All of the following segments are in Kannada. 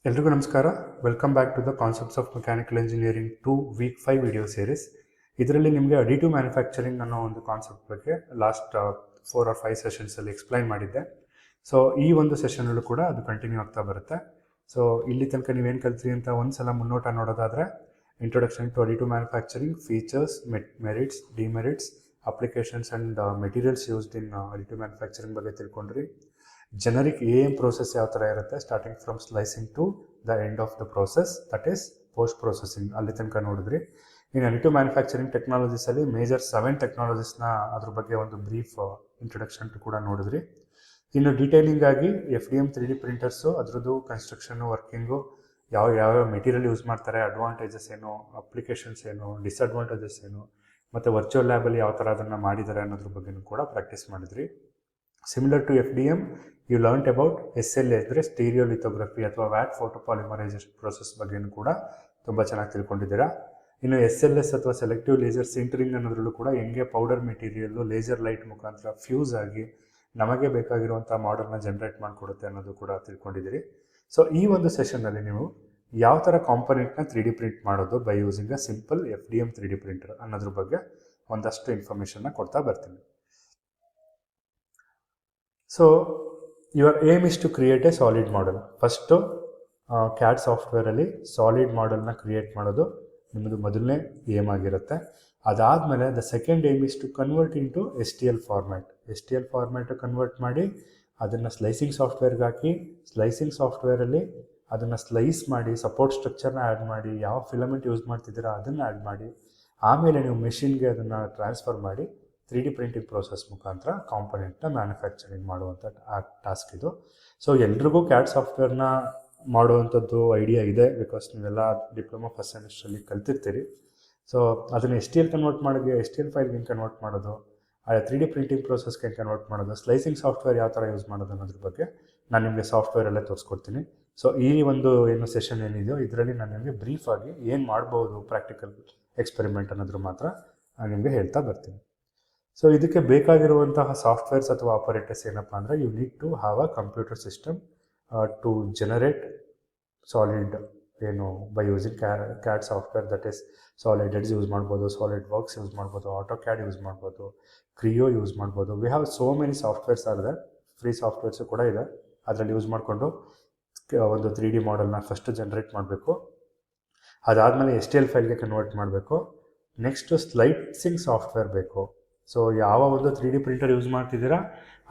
ಎಲ್ರಿಗೂ ನಮಸ್ಕಾರ. Welcome back to the concepts of mechanical engineering 2 week 5 video series. ಇದರಲ್ಲಿ ನಿಮಗೆ ಅಡಿಟಿವ್ ಮ್ಯಾನುಫ್ಯಾಕ್ಚರಿಂಗ್ ಅನ್ನೋ ಒಂದು ಕಾನ್ಸೆಪ್ಟ್ ಬಗ್ಗೆ ಲಾಸ್ಟ್ 4 or 5 ಸೆಷನ್ಸಲ್ಲಿ ಎಕ್ಸ್ಪ್ಲೈನ್ ಮಾಡಿದ್ದೆ. ಸೊ ಈ ಒಂದು ಸೆಷನಲ್ಲೂ ಕೂಡ ಅದು ಕಂಟಿನ್ಯೂ ಆಗ್ತಾ ಬರುತ್ತೆ. ಸೊ ಇಲ್ಲಿ ತನಕ ನೀವೇನು ಕಲ್ತ್ರಿ ಅಂತ ಒಂದ್ಸಲ ಮುನ್ನೋಟ ನೋಡೋದಾದರೆ, introduction to additive manufacturing, features, merits, demerits, applications and materials used in additive manufacturing ಬಗ್ಗೆ ತಿಳ್ಕೊಂಡ್ರಿ. ಜನರಿಕ್ AM ಪ್ರೋಸೆಸ್ ಯಾವ ಥರ ಇರುತ್ತೆ, starting from slicing to the end of the process, that is post processing, ಅಲ್ಲಿ ತನಕ ನೋಡಿದ್ರಿ. ಇನ್ನು ಅಡಿಟಿವ್ ಮ್ಯಾನುಫ್ಯಾಕ್ಚರಿಂಗ್ ಟೆಕ್ನಾಲಜೀಸಲ್ಲಿ ಮೇಜರ್ 7 ಟೆಕ್ನಾಲಜೀಸ್ನ ಅದ್ರ ಬಗ್ಗೆ ಒಂದು ಬ್ರೀಫ್ ಇಂಟ್ರೊಡಕ್ಷನ್ ಕೂಡ ನೋಡಿದ್ರಿ. ಇನ್ನು ಡೀಟೇಲಿಂಗ್ ಆಗಿ FDM 3D ಪ್ರಿಂಟರ್ಸು, ಅದರದ್ದು ಕನ್ಸ್ಟ್ರಕ್ಷನು, ವರ್ಕಿಂಗು, ಯಾವ ಮೆಟೀರಿಯಲ್ ಯೂಸ್ ಮಾಡ್ತಾರೆ, ಅಡ್ವಾಂಟೇಜಸ್ ಏನು, ಅಪ್ಲಿಕೇಶನ್ಸ್ ಏನು, ಡಿಸ್ಅಡ್ವಾಂಟೇಜಸ್ ಏನು, ಮತ್ತು ವರ್ಚುವಲ್ ಲ್ಯಾಬಲ್ಲಿ ಯಾವ ಥರ ಅದನ್ನು ಮಾಡಿದ್ದಾರೆ ಅನ್ನೋದ್ರ ಬಗ್ಗೆಯೂ ಕೂಡ ಪ್ರಾಕ್ಟೀಸ್ ಮಾಡಿದ್ರಿ. Similar to FDM, you learnt about SLA ಅಂದರೆ ಸ್ಟೀರಿಯೋಲಿಥೋಗ್ರಫಿ ಅಥವಾ ವ್ಯಾಟ್ ಫೋಟೋಪಾಲಿಮರೈಸೇಷನ್ ಪ್ರೋಸೆಸ್ ಬಗ್ಗೆಯೂ ಕೂಡ ತುಂಬ ಚೆನ್ನಾಗಿ ತಿಳ್ಕೊಂಡಿದ್ದೀರಾ. ಇನ್ನು SLS ಅಥವಾ ಸೆಲೆಕ್ಟಿವ್ ಲೇಸರ್ ಸಿಂಟರಿಂಗ್ ಅನ್ನೋದ್ರಲ್ಲೂ ಕೂಡ ಹೆಂಗೆ ಪೌಡರ್ ಮೆಟೀರಿಯಲ್ಲು ಲೇಸರ್ ಲೈಟ್ ಮುಖಾಂತರ ಫ್ಯೂಸ್ ಆಗಿ ನಮಗೆ ಬೇಕಾಗಿರುವಂಥ ಮಾಡಲ್ನ ಜನ್ರೇಟ್ ಮಾಡಿಕೊಡುತ್ತೆ ಅನ್ನೋದು ಕೂಡ ತಿಳ್ಕೊಂಡಿದ್ದೀರಿ. ಸೊ ಈ ಒಂದು ಸೆಷನ್ನಲ್ಲಿ ನೀವು ಯಾವ ಥರ ಕಾಂಪೊನೆಂಟ್ನ 3D ಪ್ರಿಂಟ್ ಮಾಡೋದು by using a simple FDM 3D printer ಅನ್ನೋದ್ರ ಬಗ್ಗೆ ಒಂದಷ್ಟು ಇನ್ಫಾರ್ಮೇಷನ್ನ ಕೊಡ್ತಾ ಬರ್ತೀನಿ. So your aim is to create a solid model. First CAD ಸಾಫ್ಟ್ವೇರಲ್ಲಿ ಸಾಲಿಡ್ ಮಾಡೆಲ್ನ ಕ್ರಿಯೇಟ್ ಮಾಡೋದು ನಿಮ್ಮದು ಮೊದಲನೇ ಏಮ್ ಆಗಿರುತ್ತೆ. ಅದಾದಮೇಲೆ the second aim is to convert into STL format. STL format convert ಮಾಡಿ ಅದನ್ನು ಸ್ಲೈಸಿಂಗ್ ಸಾಫ್ಟ್ವೇರ್ಗೆ ಹಾಕಿ, ಸ್ಲೈಸಿಂಗ್ ಸಾಫ್ಟ್ವೇರಲ್ಲಿ ಅದನ್ನು ಸ್ಲೈಸ್ ಮಾಡಿ, ಸಪೋರ್ಟ್ ಸ್ಟ್ರಕ್ಚರ್ನ ಆ್ಯಡ್ ಮಾಡಿ, ಯಾವ ಫಿಲಮೆಂಟ್ ಯೂಸ್ ಮಾಡ್ತಿದ್ದೀರಾ ಅದನ್ನು ಆ್ಯಡ್ ಮಾಡಿ, ಆಮೇಲೆ ನೀವು ಮೆಷಿನ್ಗೆ ಅದನ್ನು ಟ್ರಾನ್ಸ್ಫರ್ ಮಾಡಿ 3D ಪ್ರಿಂಟಿಂಗ್ ಪ್ರೋಸೆಸ್ ಮುಖಾಂತರ ಕಾಂಪೊನೆಂಟ್ನ ಮ್ಯಾನುಫ್ಯಾಕ್ಚರಿಂಗ್ ಮಾಡುವಂಥ ಟಾಸ್ಕ್ ಇದು. ಸೊ ಎಲ್ರಿಗೂ CAD ಸಾಫ್ಟ್ವೇರ್ನ ಮಾಡುವಂಥದ್ದು ಐಡಿಯಾ ಇದೆ, ಬಿಕಾಸ್ ನೀವೆಲ್ಲ ಡಿಪ್ಲೊಮಾ ಫಸ್ಟ್ ಸೆಮಿಸ್ಟ್ರಲ್ಲಿ ಕಲ್ತಿರ್ತೀರಿ. ಸೊ ಅದನ್ನು STL ಕನ್ವರ್ಟ್ ಮಾಡೋಕ್ಕೆ, STL ಫೈಲ್ಗೆ ಹೆಂಗೆ ಕನ್ವರ್ಟ್ ಮಾಡೋದು, 3D ಪ್ರಿಂಟಿಂಗ್ ಪ್ರೋಸೆಸ್ಗೆ ಹೆಂಗೆ ಕನ್ವರ್ಟ್ ಮಾಡೋದು, ಸ್ಲೈಸಿಂಗ್ ಸಾಫ್ಟ್ವೇರ್ ಯಾವ ಥರ ಯೂಸ್ ಮಾಡೋದು ಅನ್ನೋದ್ರ ಬಗ್ಗೆ ನಾನು ನಿಮಗೆ ಸಾಫ್ಟ್ವೇರಲ್ಲೇ ತೋರಿಸ್ಕೊಡ್ತೀನಿ. ಸೊ ಈ ಒಂದು ಏನು ಸೆಷನ್ ಏನಿದೆಯೋ ಇದರಲ್ಲಿ ನಾನು ನಿಮಗೆ ಬ್ರೀಫಾಗಿ ಏನು ಮಾಡ್ಬೋದು ಪ್ರಾಕ್ಟಿಕಲ್ ಎಕ್ಸ್ಪೆರಿಮೆಂಟ್ ಅನ್ನೋದ್ರ ಮಾತ್ರ ನಾನು ನಿಮಗೆ ಹೇಳ್ತಾ ಬರ್ತೀನಿ. ಸೊ ಇದಕ್ಕೆ ಬೇಕಾಗಿರುವಂತಹ ಸಾಫ್ಟ್ವೇರ್ಸ್ ಅಥವಾ ಆಪರೇಟರ್ಸ್ ಏನಪ್ಪ ಅಂದರೆ, you need to have a computer system to generate solid ಏನು by using CAD software, that is solid edge use ಮಾಡ್ಬೋದು, ಸಾಲಿಡ್ ವರ್ಕ್ಸ್ ಯೂಸ್ ಮಾಡ್ಬೋದು, AutoCAD ಯೂಸ್ ಮಾಡ್ಬೋದು, ಕ್ರಿಯೋ ಯೂಸ್ ಮಾಡ್ಬೋದು. We have so many softwares ಆಗಿದೆ, ಫ್ರೀ ಸಾಫ್ಟ್ವೇರ್ಸು ಕೂಡ ಇದೆ. ಅದರಲ್ಲಿ ಯೂಸ್ ಮಾಡಿಕೊಂಡು ಒಂದು 3D ಮಾಡೆಲ್ನ ಫಸ್ಟು ಜನ್ರೇಟ್ ಮಾಡಬೇಕು. ಅದಾದಮೇಲೆ STL ಫೈಲ್ಗೆ ಕನ್ವರ್ಟ್ ಮಾಡಬೇಕು. ನೆಕ್ಸ್ಟು ಸ್ಲೈಸಿಂಗ್ ಸಾಫ್ಟ್ವೇರ್ ಬೇಕು. ಸೊ ಯಾವ ಒಂದು 3D ಪ್ರಿಂಟರ್ ಯೂಸ್ ಮಾಡ್ತಿದ್ದೀರಾ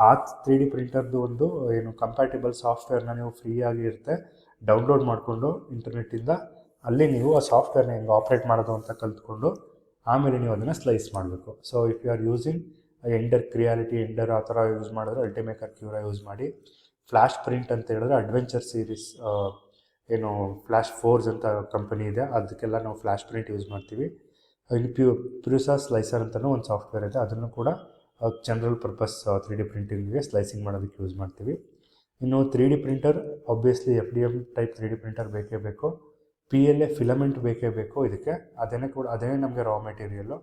ಆ 3D ಪ್ರಿಂಟರ್ದು ಒಂದು ಏನು ಕಂಪ್ಯಾಟಿಬಲ್ ಸಾಫ್ಟ್ವೇರ್ನ ನೀವು ಫ್ರೀಯಾಗಿ ಇರುತ್ತೆ ಡೌನ್ಲೋಡ್ ಮಾಡಿಕೊಂಡು ಇಂಟರ್ನೆಟ್ಟಿಂದ, ಅಲ್ಲಿ ನೀವು ಆ ಸಾಫ್ಟ್ವೇರ್ನ ಹೆಂಗೆ ಆಪ್ರೇಟ್ ಮಾಡೋದು ಅಂತ ಕಲ್ತ್ಕೊಂಡು ಆಮೇಲೆ ನೀವು ಅದನ್ನು ಸ್ಲೈಸ್ ಮಾಡಬೇಕು. So if you are using Ender, Creality Ender ಆ ಥರ ಯೂಸ್ ಮಾಡಿದ್ರೆ ಅಲ್ಟಿಮೇಕರ್ ಕ್ಯೂರಾ ಯೂಸ್ ಮಾಡಿ. ಫ್ಲ್ಯಾಶ್ ಪ್ರಿಂಟ್ ಅಂತ ಹೇಳಿದ್ರೆ ಅಡ್ವೆಂಚರ್ ಸೀರೀಸ್ ಏನು ಫ್ಲ್ಯಾಶ್ ಫೋರ್ಸ್ ಅಂತ ಕಂಪನಿ ಇದೆ, ಅದಕ್ಕೆಲ್ಲ ನಾವು ಫ್ಲ್ಯಾಶ್ ಪ್ರಿಂಟ್ ಯೂಸ್ ಮಾಡ್ತೀವಿ. ಇನ್ನು ಪ್ಯೂಸಾ ಸ್ಲೈಸರ್ ಅಂತಲೂ ಒಂದು ಸಾಫ್ಟ್ವೇರ್ ಇದೆ, ಅದನ್ನು ಕೂಡ ಜನರಲ್ ಪರ್ಪಸ್ 3D ಪ್ರಿಂಟಿಂಗ್ಗೆ ಸ್ಲೈಸಿಂಗ್ ಮಾಡೋದಕ್ಕೆ ಯೂಸ್ ಮಾಡ್ತೀವಿ. ಇನ್ನು 3D printer obviously FDM type 3D printer ಬೇಕೇ ಬೇಕು. PLA ಫಿಲಮೆಂಟ್ ಬೇಕೇ ಬೇಕು ಇದಕ್ಕೆ, ಅದೇ ನಮಗೆ ರಾ ಮೆಟೀರಿಯಲ್ಲು.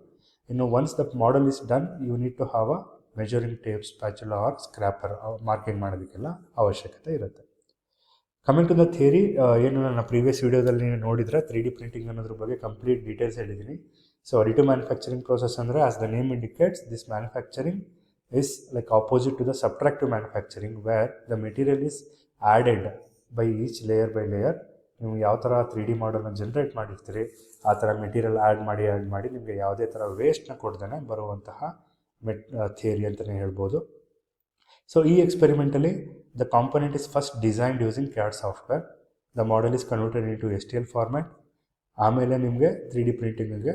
ಇನ್ನು once the model is done, you need to have a measuring tape, spatula or scraper marking ಮಾಡೋದಕ್ಕೆಲ್ಲ ಅವಶ್ಯಕತೆ ಇರುತ್ತೆ. ಕಮಿಂಗ್ ಟು ದ ಥಿಯರಿ, ಏನು ನನ್ನ ಪ್ರೀವಿಯಸ್ ವೀಡಿಯೋದಲ್ಲಿ ನೀವು ನೋಡಿದರೆ 3D ಪ್ರಿಂಟಿಂಗ್ ಅನ್ನೋದ್ರ ಬಗ್ಗೆ ಕಂಪ್ಲೀಟ್ ಡೀಟೇಲ್ಸ್ ಹೇಳಿದ್ದೀನಿ. ಸೊ ಅಡಿಟಿವ್ ಮ್ಯಾನುಫ್ಯಾಕ್ಚರಿಂಗ್ ಪ್ರೋಸೆಸ್ ಅಂದರೆ, as the name indicates, this manufacturing is like opposite to the subtractive manufacturing, where the material is added by each layer by layer. ನೀವು ಯಾವ ಥರ 3D ಮಾಡೆಲ್ನ ಜನ್ರೇಟ್ ಮಾಡಿರ್ತೀರಿ ಆ ಥರ ಮೆಟೀರಿಯಲ್ ಆ್ಯಡ್ ಮಾಡಿ ನಿಮಗೆ ಯಾವುದೇ ಥರ ವೇಸ್ಟ್ನ ಕೊಡ್ದೇ ಬರುವಂತಹ ಥಿಯರಿ ಅಂತಲೇ ಹೇಳ್ಬೋದು. ಸೊ ಈ ಎಕ್ಸ್ಪೆರಿಮೆಂಟಲ್ಲಿ the component is first designed using CAD software, the model is converted into STL format, ಆಮೇಲೆ ನಿಮಗೆ 3D ಪ್ರಿಂಟಿಂಗಿಗೆ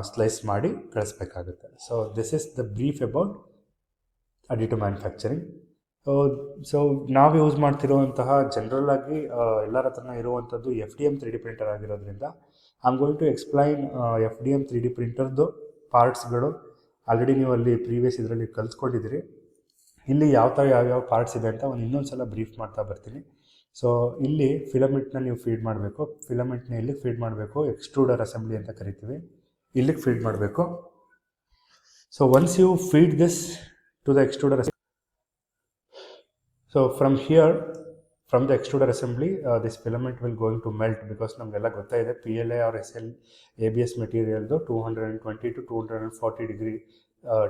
ಸ್ಲೈಸ್ ಮಾಡಿ ಕಳಿಸ್ಬೇಕಾಗುತ್ತೆ. So this is the brief about additive manufacturing. So ನಾವು ಯೂಸ್ ಮಾಡ್ತಿರುವಂತಹ ಜನರಲ್ ಆಗಿ ಎಲ್ಲರ ಹತ್ರನ ಇರುವಂಥದ್ದು FDM 3D ಪ್ರಿಂಟರ್ ಆಗಿರೋದ್ರಿಂದ I am going to explain FDM 3D ಪ್ರಿಂಟರ್ದು ಪಾರ್ಟ್ಸ್ಗಳು. ಆಲ್ರೆಡಿ ನೀವು ಅಲ್ಲಿ ಪ್ರೀವಿಯಸ್ ಇದರಲ್ಲಿ ಕಲ್ತ್ಕೊಂಡಿದ್ದೀರಿ. ಇಲ್ಲಿ ಯಾವ್ಯಾವ ಪಾರ್ಟ್ಸ್ ಇದೆ ಅಂತ ಇನ್ನೊಂದು ಸಲ ಬ್ರೀಫ್ ಮಾಡ್ತಾ ಬರ್ತೀನಿ. ಸೊ ಇಲ್ಲಿ ಫಿಲಮೆಂಟ್ನ ನೀವು ಫೀಡ್ ಮಾಡಬೇಕು. ಫಿಲಮೆಂಟ್ನ ಇಲ್ಲಿಗೆ ಫೀಡ್ ಮಾಡಬೇಕು, ಎಕ್ಸ್ಟ್ರೂಡರ್ ಅಸೆಂಬ್ಲಿ ಅಂತ ಕರಿತೀವಿ, ಇಲ್ಲಿಗೆ ಫೀಡ್ ಮಾಡಬೇಕು. So once you feed this to the extruder, so from here from the extruder assembly this filament will going to melt because ನಮಗೆಲ್ಲ ಗೊತ್ತಾಯಿದೆ PLA ಆರ್ ABS ಮೆಟೀರಿಯಲ್ದು 220 to 240 ಡಿಗ್ರಿ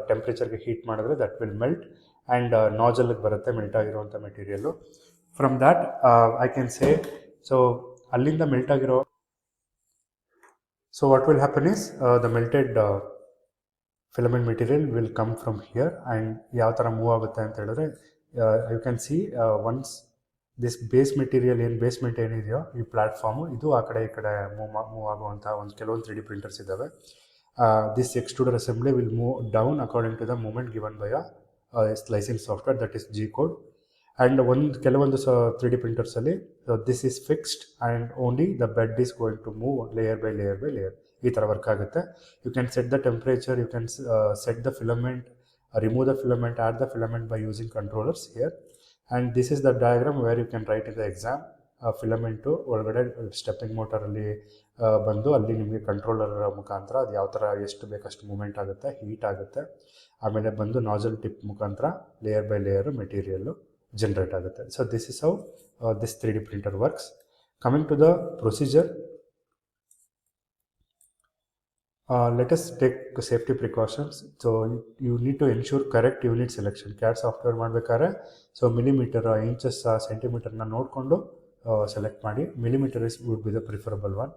ಟೆಂಪ್ರೇಚರ್ಗೆ ಹೀಟ್ ಮಾಡಿದ್ರೆ ದಟ್ ವಿಲ್ ಮೆಲ್ಟ್ ಆ್ಯಂಡ್ ನಾಜಲ್ಗೆ ಬರುತ್ತೆ ಮೆಲ್ಟ್ ಆಗಿರುವಂಥ material. From that I can say, so ಅಲ್ಲಿಂದ ಮೆಲ್ಟ್ ಆಗಿರೋ, so what will happen is the melted filament material will come from here and ಯಾವ ಥರ ಮೂವ್ ಆಗುತ್ತೆ ಅಂತ ಹೇಳಿದ್ರೆ you can see once this basement ಏನಿದೆಯೋ ಈ ಪ್ಲ್ಯಾಟ್ಫಾರ್ಮು ಇದು ಆ ಕಡೆ ಈ ಕಡೆ ಮೂವ್ ಆಗುವಂಥ ಕೆಲವೊಂದು 3D ಪ್ರಿಂಟರ್ಸ್ ಇದ್ದಾವೆ. This extruder assembly will move down according to the movement given by slicing software that is G-code. And ಕೆಲವೊಂದು 3D ಪ್ರಿಂಟರ್ಸಲ್ಲಿ this is fixed and only the bed is going to move layer by layer by layer. ಈ ಥರ ವರ್ಕ್ ಆಗುತ್ತೆ. You can set the temperature, you can set the filament, remove the filament, add the filament by using controllers here. And this is the diagram wear you can write in the exam. Filament ಒಳಗಡೆ ಸ್ಟೆಪ್ಪಿಂಗ್ ಮೋಟರಲ್ಲಿ ಬಂದು ಅಲ್ಲಿ ನಿಮಗೆ ಕಂಟ್ರೋಲರ್ ಮುಖಾಂತರ ಅದು ಯಾವ ಥರ ಎಷ್ಟು ಬೇಕಷ್ಟು ಮೂಮೆಂಟ್ ಆಗುತ್ತೆ, ಹೀಟ್ ಆಗುತ್ತೆ. ಆಮೇಲೆ ಬಂದು ನಾಜಲ್ ಟಿಪ್ ಮುಖಾಂತರ layer by layer material generate ಆಗುತ್ತೆ. So this is how this 3D printer works. Coming to the procedure, let us take safety precautions. So you need to ensure correct unit selection. CAD software ಮಾಡಬೇಕಾದ್ರೆ ಸೊ ಮಿಲಿಮೀಟರ್, ಇಂಚಸ್, ಸೆಂಟಿಮೀಟರ್ನ ನೋಡಿಕೊಂಡು ಸೆಲೆಕ್ಟ್ ಮಾಡಿ. Millimetre is would be the preferable one.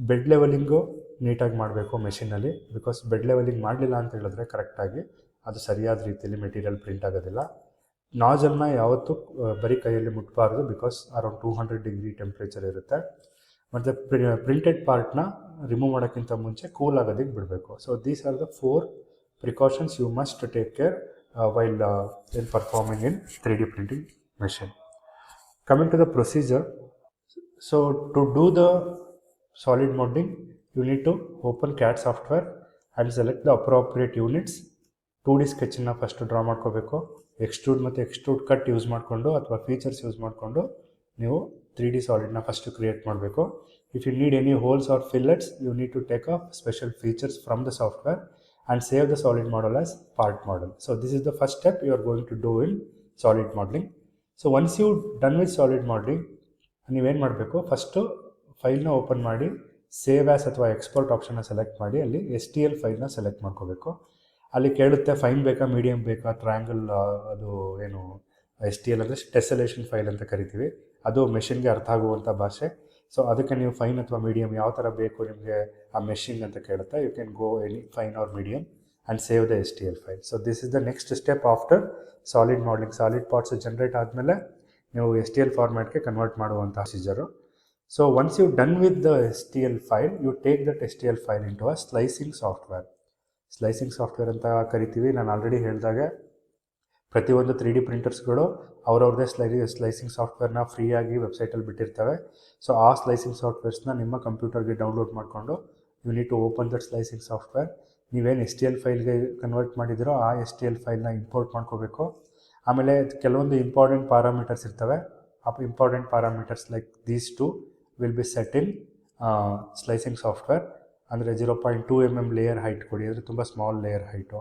Bed levelling ನೀಟಾಗಿ ಮಾಡಬೇಕು ಮೆಷಿನಲ್ಲಿ, ಬಿಕಾಸ್ ಬೆಡ್ ಲೆವೆಲಿಂಗ್ ಮಾಡಲಿಲ್ಲ ಅಂತ ಹೇಳಿದ್ರೆ ಕರೆಕ್ಟಾಗಿ ಅದು ಸರಿಯಾದ ರೀತಿಯಲ್ಲಿ ಮೆಟೀರಿಯಲ್ ಪ್ರಿಂಟ್ ಆಗೋದಿಲ್ಲ. ನಾಜಲ್ನ ಯಾವತ್ತೂ ಬರೀ ಕೈಯಲ್ಲಿ ಮುಟ್ಟಬಾರ್ದು, ಬಿಕಾಸ್ ಅರೌಂಡ್ 200 ಡಿಗ್ರಿ ಟೆಂಪ್ರೇಚರ್ ಇರುತ್ತೆ. ಮತ್ತು ಪ್ರಿಂಟೆಡ್ ಪಾರ್ಟ್ನ ರಿಮೂವ್ ಮಾಡೋಕ್ಕಿಂತ ಮುಂಚೆ ಕೂಲ್ ಆಗೋದಕ್ಕೆ ಬಿಡಬೇಕು. So these are the 4 precautions you must take care while in performing in 3D printing machine. Coming to the procedure, so to do the solid modeling, you need to open CAD software and select the appropriate units. 2D ಸ್ಕೆಚನ್ನ ಫಸ್ಟ್ ಡ್ರಾ ಮಾಡ್ಕೋಬೇಕು. ಎಕ್ಸ್ಟ್ರೂಡ್ ಮತ್ತು ಎಕ್ಸ್ಟ್ರೂಡ್ ಕಟ್ ಯೂಸ್ ಮಾಡಿಕೊಂಡು ಅಥವಾ ಫೀಚರ್ಸ್ ಯೂಸ್ ಮಾಡಿಕೊಂಡು ನೀವು 3D ಸಾಲಿಡ್ನ ಫಸ್ಟ್ ಕ್ರಿಯೇಟ್ ಮಾಡಬೇಕು. If you need any holes or fillets, you need to take up special features from the software and save the solid model as part model. So this is the first step you are going to do in solid modelling. So once you done with solid modelling, ನೀವೇನು ಮಾಡಬೇಕು, ಫಸ್ಟು ಫೈಲ್ನ ಓಪನ್ ಮಾಡಿ ಸೇವ್ ಆ್ಯಸ್ ಅಥವಾ ಎಕ್ಸ್ಪೋರ್ಟ್ ಆಪ್ಷನ್ನ ಸೆಲೆಕ್ಟ್ ಮಾಡಿ ಅಲ್ಲಿ STL ಫೈಲ್ನ ಸೆಲೆಕ್ಟ್ ಮಾಡ್ಕೋಬೇಕು. ಅಲ್ಲಿ ಕೇಳುತ್ತೆ ಫೈನ್ ಬೇಕಾ, ಮೀಡಿಯಮ್ ಬೇಕಾ, ಟ್ರಯಾಂಗಲ್, ಅದು ಏನು STL ಅಂದರೆ ಟೆಸಲೇಷನ್ ಫೈಲ್ ಅಂತ ಕರಿತೀವಿ, ಅದು ಮೆಷಿನ್ಗೆ ಅರ್ಥ ಆಗುವಂಥ ಭಾಷೆ. ಸೊ ಅದಕ್ಕೆ ನೀವು ಫೈನ್ ಅಥವಾ ಮೀಡಿಯಮ್ ಯಾವ ಥರ ಬೇಕು ನಿಮಗೆ ಆ ಮೆಷಿನ್ ಅಂತ ಕೇಳುತ್ತೆ. You can go any fine or medium and save the STL file. So this is the next step after solid modeling. Solid parts generate ಆದಮೇಲೆ ನೀವು STL ಫಾರ್ಮ್ಯಾಟ್ಗೆ ಕನ್ವರ್ಟ್ ಮಾಡುವಂಥ procedure. So once you done with the STL file, you take that STL file into a slicing software. Slicing software ಅಂತ ಕರಿತೀವಿ. ನಾನು ಆಲ್ರೆಡಿ ಹೇಳಿದಾಗೆ ಪ್ರತಿಯೊಂದು 3D ಪ್ರಿಂಟರ್ಸ್ಗಳು ಅವ್ರವ್ರದ್ದೇ ಸ್ಲೈಸಿಂಗ್ ಸಾಫ್ಟ್ವೇರ್ನ ಫ್ರೀಯಾಗಿ ವೆಬ್ಸೈಟಲ್ಲಿ ಬಿಟ್ಟಿರ್ತವೆ. ಸೊ ಆ ಸ್ಲೈಸಿಂಗ್ ಸಾಫ್ಟ್ವೇರ್ಸ್ನ ನಿಮ್ಮ ಕಂಪ್ಯೂಟರ್ಗೆ ಡೌನ್ಲೋಡ್ ಮಾಡಿಕೊಂಡು you need to open that slicing software. ನೀವೇನು STL ಫೈಲ್ಗೆ ಕನ್ವರ್ಟ್ ಮಾಡಿದಿರೋ ಆ STL ಫೈಲ್ನ ಇಂಪೋರ್ಟ್ ಮಾಡ್ಕೋಬೇಕು. ಆಮೇಲೆ ಕೆಲವೊಂದು ಇಂಪಾರ್ಟೆಂಟ್ ಪ್ಯಾರಾಮೀಟರ್ಸ್ ಇರ್ತವೆ. ಆ important parameters like these 2 will be set in slicing software. ಅಂದರೆ 0.2 mm ಲೇಯರ್ ಹೈಟ್ ಕೊಡಿ, ಅಂದರೆ ತುಂಬ ಸ್ಮಾಲ್ ಲೇಯರ್ ಹೈಟು.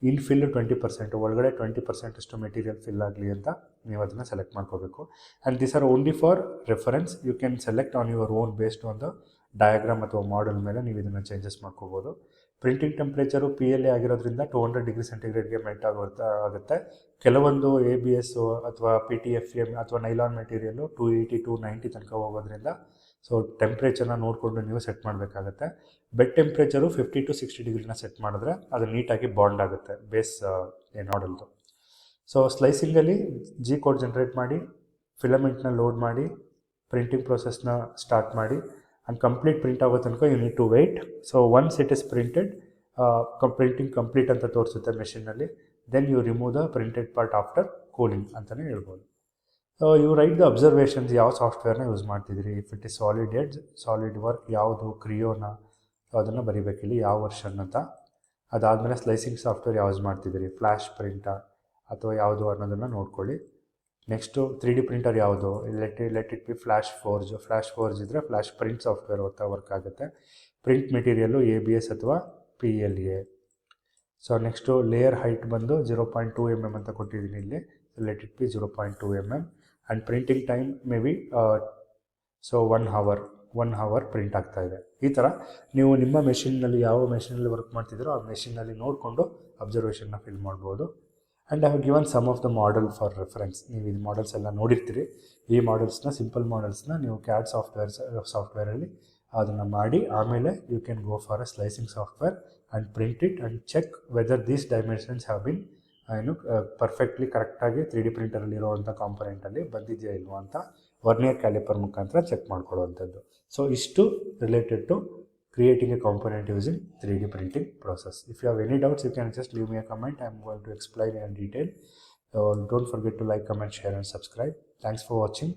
ಇನ್ ಫಿಲ್ 20%, ಒಳಗಡೆ 20% ಅಷ್ಟು ಮೆಟೀರಿಯಲ್ ಫಿಲ್ ಆಗಲಿ ಅಂತ ನೀವು ಅದನ್ನು ಸೆಲೆಕ್ಟ್ ಮಾಡ್ಕೋಬೇಕು. And this are only for reference. You can select on your own based on the diagram ಅಥವಾ ಮಾಡೆಲ್ ಮೇಲೆ ನೀವು ಇದನ್ನು ಚೇಂಜಸ್ ಮಾಡ್ಕೋಬೋದು. ಪ್ರಿಂಟಿಂಗ್ ಟೆಂಪ್ರೇಚರು PLA ಆಗಿರೋದ್ರಿಂದ 200 ಡಿಗ್ರಿ ಸೆಂಟಿಗ್ರೇಡ್ಗೆ ಮೆಲ್ಟ್ ಆಗುತ್ತೆ. ಕೆಲವೊಂದು ABS ಅಥವಾ PTFE ಅಥವಾ ನೈಲಾನ್ ಮೆಟೀರಿಯಲ್ಲು 280 290 ತನಕ ಹೋಗೋದ್ರಿಂದ ಸೊ ಟೆಂಪ್ರೇಚರ್ನ ನೋಡಿಕೊಂಡು ನೀವು ಸೆಟ್ ಮಾಡಬೇಕಾಗತ್ತೆ. ಬೆಡ್ ಟೆಂಪ್ರೇಚರು 50 to 60 ಡಿಗ್ರಿನ ಸೆಟ್ ಮಾಡಿದ್ರೆ ಅದು ನೀಟಾಗಿ ಬಾಂಡ್ ಆಗುತ್ತೆ ಬೇಸ್ ಮಾಡಲ್ದು. ಸೊ ಸ್ಲೈಸಿಂಗಲ್ಲಿ G-code ಜನರೇಟ್ ಮಾಡಿ, ಫಿಲಮೆಂಟ್ನ ಲೋಡ್ ಮಾಡಿ, ಪ್ರಿಂಟಿಂಗ್ ಪ್ರೊಸೆಸ್ನ ಸ್ಟಾರ್ಟ್ ಮಾಡಿ ಆ್ಯಂಡ್ ಕಂಪ್ಲೀಟ್ ಪ್ರಿಂಟ್ ಆಗೋ ತನಕ you need to wait. So once it is printed, printing complete ಅಂತ ತೋರಿಸುತ್ತೆ ಮೆಷಿನಲ್ಲಿ. Then you remove the printed part after cooling ಅಂತಲೇ ಹೇಳ್ಬೋದು. ಯು ರೈಟ್ ದ ಅಬ್ಸರ್ವೇಷನ್ಸ್, ಯಾವ ಸಾಫ್ಟ್ವೇರ್ನ ಯೂಸ್ ಮಾಡ್ತಿದ್ದೀರಿ. If it is solid edge, solid work ಯಾವುದು, ಕ್ರಿಯೋನ, ಅದನ್ನು ಬರೀಬೇಕಿಲ್ಲಿ ಯಾವ ವರ್ಷನ್ ಅಂತ. ಅದಾದಮೇಲೆ ಸ್ಲೈಸಿಂಗ್ ಸಾಫ್ಟ್ವೇರ್ ಯೂಸ್ ಮಾಡ್ತಿದ್ದೀರಿ, ಫ್ಲ್ಯಾಶ್ ಪ್ರಿಂಟಾ ಅಥವಾ ಯಾವುದು ಅನ್ನೋದನ್ನು ನೋಡ್ಕೊಳ್ಳಿ. ನೆಕ್ಸ್ಟು 3D ಪ್ರಿಂಟರ್ ಯಾವುದು, let it be flash forge ಇದ್ದರೆ ಫ್ಲ್ಯಾಶ್ ಪ್ರಿಂಟ್ ಸಾಫ್ಟ್ವೇರ್ ವರ್ಕ್ ಆಗುತ್ತೆ. ಪ್ರಿಂಟ್ ಮೆಟೀರಿಯಲ್ಲು ABS ಅಥವಾ PLA. So next layer height ಬಂದು 0.2 mm ಅಂತ ಕೊಟ್ಟಿದ್ದೀನಿ ಇಲ್ಲಿ, let it be 0.2 mm. And printing time may be so 1 hour print ಆಗ್ತಾ ಇದೆ. ಈ ಥರ ನೀವು ನಿಮ್ಮ ಮೆಷಿನ್ನಲ್ಲಿ ಯಾವ ಮೆಷಿನಲ್ಲಿ ವರ್ಕ್ ಮಾಡ್ತಿದ್ದೀರೋ ಆ ಮೆಷಿನಲ್ಲಿ ನೋಡಿಕೊಂಡು ಅಬ್ಸರ್ವೇಷನ್ನ ಫಿಲ್ ಮಾಡ್ಬೋದು. And I have given some of the model for reference. ನೀವು ಇದು ಮಾಡೆಲ್ಸ್ ಎಲ್ಲ ನೋಡಿರ್ತೀರಿ. ಈ ಮಾಡೆಲ್ಸ್ನ ಸಿಂಪಲ್ ಮಾಡೆಲ್ಸ್ನ ನೀವು CAD ಸಾಫ್ಟ್ವೇರಲ್ಲಿ ಅದನ್ನು ಮಾಡಿ ಆಮೇಲೆ you can go for a slicing software and print it and check whether these dimensions have been perfectly ಕರೆಕ್ಟಾಗಿ 3D ಪ್ರಿಂಟರಲ್ಲಿ ಇರುವಂಥ ಕಾಂಪೊನೆಂಟಲ್ಲಿ ಬಂದಿದೆಯಾ ಇಲ್ವಾ ಅಂತ ವರ್ನಿಯರ್ ಕ್ಯಾಲಿಪರ್ ಮುಖಾಂತರ ಚೆಕ್ ಮಾಡ್ಕೊಳ್ಳುವಂಥದ್ದು. ಸೊ ಇಷ್ಟು related to creating a component using 3D printing process. If you have any doubts, you can just leave me a comment. I am going to explain in detail. Don't forget to like, comment, share and subscribe. Thanks for watching.